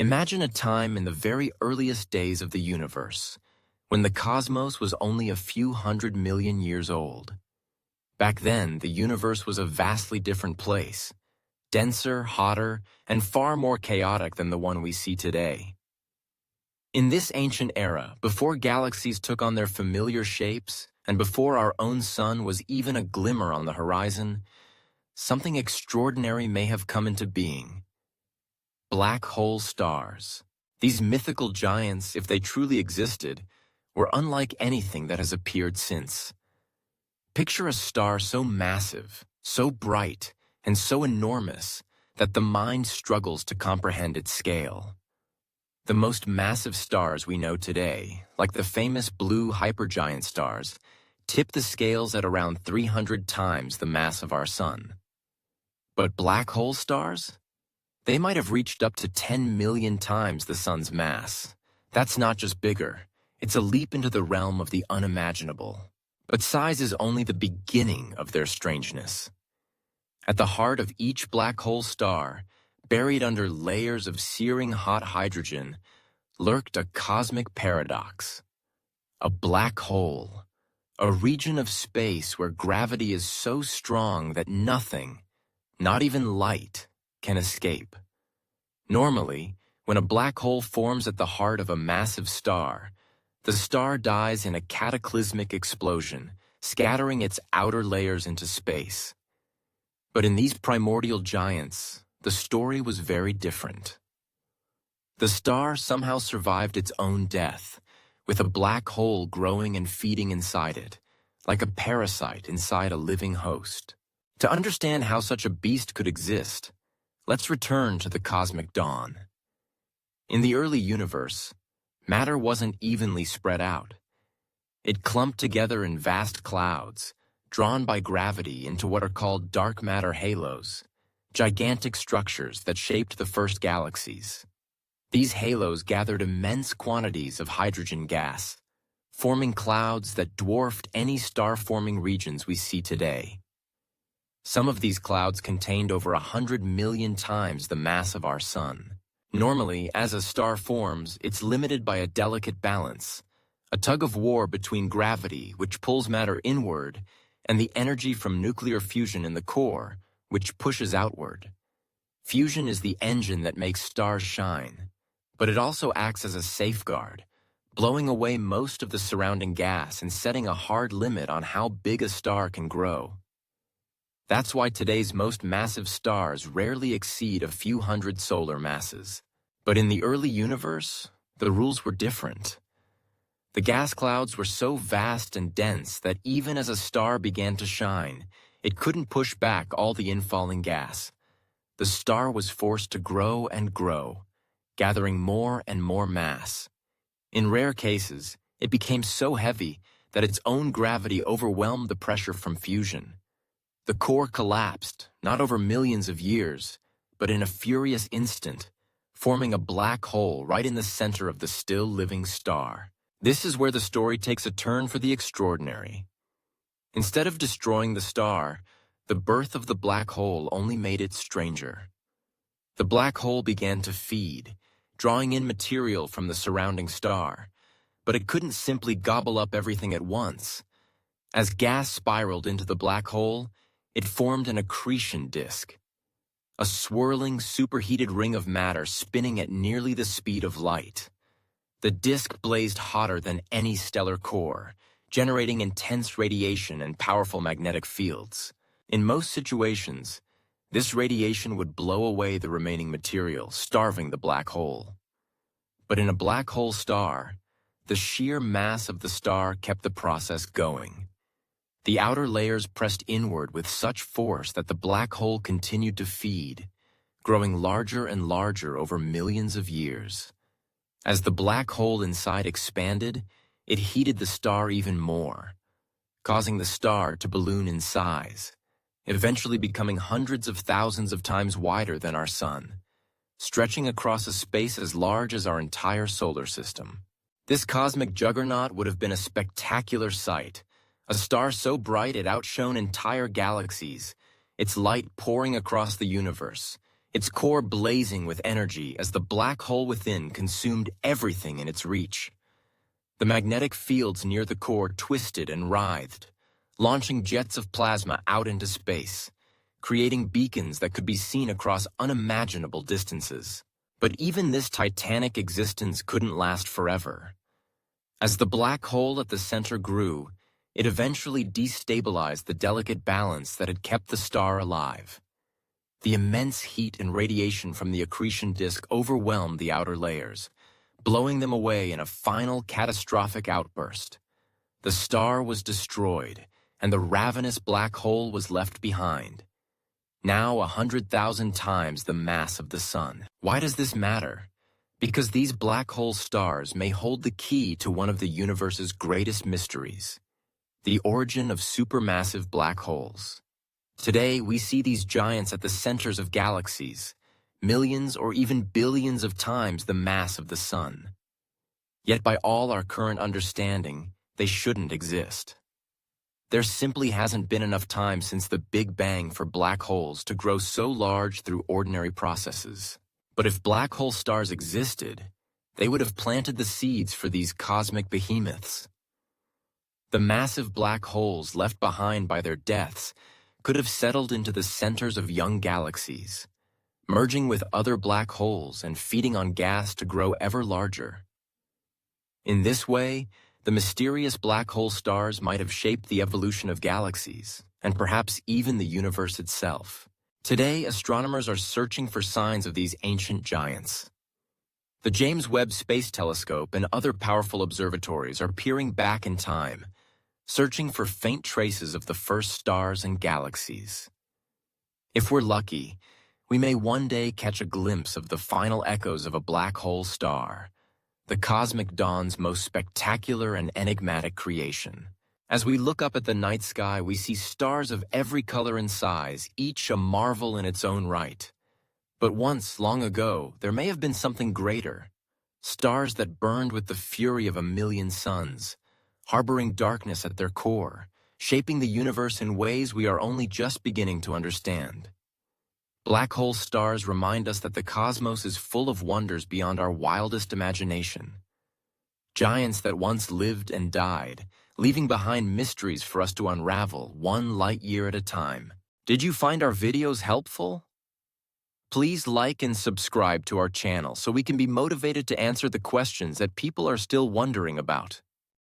Imagine a time in the very earliest days of the universe, when the cosmos was only a few 100 million years old. Back then, the universe was a vastly different place, denser, hotter, and far more chaotic than the one we see today. In this ancient era, before galaxies took on their familiar shapes, and before our own sun was even a glimmer on the horizon, something extraordinary may have come into being. Black hole stars. These mythical giants, if they truly existed, were unlike anything that has appeared since. Picture a star so massive, so bright, and so enormous that the mind struggles to comprehend its scale. The most massive stars we know today, like the famous blue hypergiant stars, tip the scales at around 300 times the mass of our sun. But black hole stars? They might have reached up to 10 million times the sun's mass. That's not just bigger, it's a leap into the realm of the unimaginable. But size is only the beginning of their strangeness. At the heart of each black hole star, buried under layers of searing hot hydrogen, lurked a cosmic paradox. A black hole, a region of space where gravity is so strong that nothing, not even light, can escape. Normally, when a black hole forms at the heart of a massive star, the star dies in a cataclysmic explosion, scattering its outer layers into space. But in these primordial giants, the story was very different. The star somehow survived its own death, with a black hole growing and feeding inside it, like a parasite inside a living host. To understand how such a beast could exist, let's return to the cosmic dawn. In the early universe, matter wasn't evenly spread out. It clumped together in vast clouds, drawn by gravity into what are called dark matter halos, gigantic structures that shaped the first galaxies. These halos gathered immense quantities of hydrogen gas, forming clouds that dwarfed any star-forming regions we see today. Some of these clouds contained over 100 million times the mass of our sun. Normally, as a star forms, it's limited by a delicate balance, a tug-of-war between gravity, which pulls matter inward, and the energy from nuclear fusion in the core, which pushes outward. Fusion is the engine that makes stars shine, but it also acts as a safeguard, blowing away most of the surrounding gas and setting a hard limit on how big a star can grow. That's why today's most massive stars rarely exceed a few hundred solar masses. But in the early universe, the rules were different. The gas clouds were so vast and dense that even as a star began to shine, it couldn't push back all the infalling gas. The star was forced to grow and grow, gathering more and more mass. In rare cases, it became so heavy that its own gravity overwhelmed the pressure from fusion. The core collapsed, not over millions of years, but in a furious instant, forming a black hole right in the center of the still living star. This is where the story takes a turn for the extraordinary. Instead of destroying the star, the birth of the black hole only made it stranger. The black hole began to feed, drawing in material from the surrounding star, but it couldn't simply gobble up everything at once. As gas spiraled into the black hole, it formed an accretion disk, a swirling, superheated ring of matter spinning at nearly the speed of light. The disk blazed hotter than any stellar core, generating intense radiation and powerful magnetic fields. In most situations, this radiation would blow away the remaining material, starving the black hole. But in a black hole star, the sheer mass of the star kept the process going. The outer layers pressed inward with such force that the black hole continued to feed, growing larger and larger over millions of years. As the black hole inside expanded, it heated the star even more, causing the star to balloon in size, eventually becoming hundreds of thousands of times wider than our sun, stretching across a space as large as our entire solar system. This cosmic juggernaut would have been a spectacular sight, a star so bright it outshone entire galaxies, its light pouring across the universe, its core blazing with energy as the black hole within consumed everything in its reach. The magnetic fields near the core twisted and writhed, launching jets of plasma out into space, creating beacons that could be seen across unimaginable distances. But even this titanic existence couldn't last forever. As the black hole at the center grew, it eventually destabilized the delicate balance that had kept the star alive. The immense heat and radiation from the accretion disk overwhelmed the outer layers, blowing them away in a final catastrophic outburst. The star was destroyed, and the ravenous black hole was left behind, now 100,000 times the mass of the Sun. Why does this matter? Because these black hole stars may hold the key to one of the universe's greatest mysteries, the origin of supermassive black holes. Today, we see these giants at the centers of galaxies, millions or even billions of times the mass of the Sun. Yet by all our current understanding, they shouldn't exist. There simply hasn't been enough time since the Big Bang for black holes to grow so large through ordinary processes. But if black hole stars existed, they would have planted the seeds for these cosmic behemoths. The massive black holes left behind by their deaths could have settled into the centers of young galaxies, merging with other black holes and feeding on gas to grow ever larger. In this way, the mysterious black hole stars might have shaped the evolution of galaxies, and perhaps even the universe itself. Today, astronomers are searching for signs of these ancient giants. The James Webb Space Telescope and other powerful observatories are peering back in time, searching for faint traces of the first stars and galaxies. If we're lucky, we may one day catch a glimpse of the final echoes of a black hole star, the cosmic dawn's most spectacular and enigmatic creation. As we look up at the night sky, we see stars of every color and size, each a marvel in its own right. But once, long ago, there may have been something greater. Stars that burned with the fury of a million suns, harboring darkness at their core, shaping the universe in ways we are only just beginning to understand. Black hole stars remind us that the cosmos is full of wonders beyond our wildest imagination. Giants that once lived and died, leaving behind mysteries for us to unravel one light year at a time. Did you find our videos helpful? Please like and subscribe to our channel so we can be motivated to answer the questions that people are still wondering about.